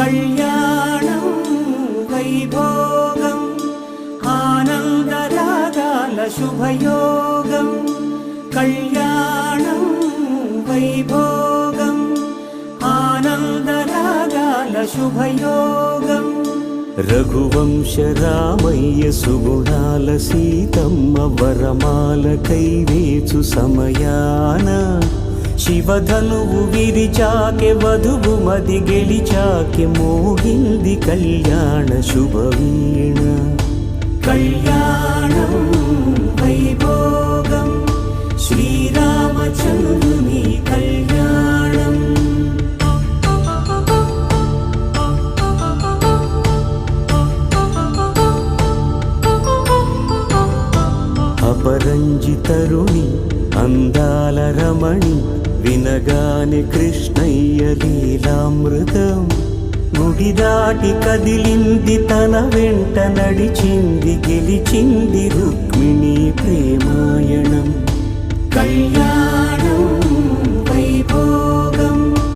కళ్యాణం వైభోగం ఆనందరాగాల శుభయోగం కళ్యాణం వైభోగం ఆనందరాగాల శుభయోగం రఘువంశ రామయ్య సుగుణాల సీతమ్మ వరమాల కైవేచు సమయాన శివధనువు విరిచాకె వధువు మది గెలిచాకె మోగింది కళ్యాణ శుభవీణ కళ్యాణం వైభోగం శ్రీరామచంద్రుని కళ్యాణం అపరంజి తరుణి అందాల రమణి వినగానే కృష్ణయ్య లీలామృతం గుడి దాటి కదిలింది తన వెంట నడిచింది గెలిచింది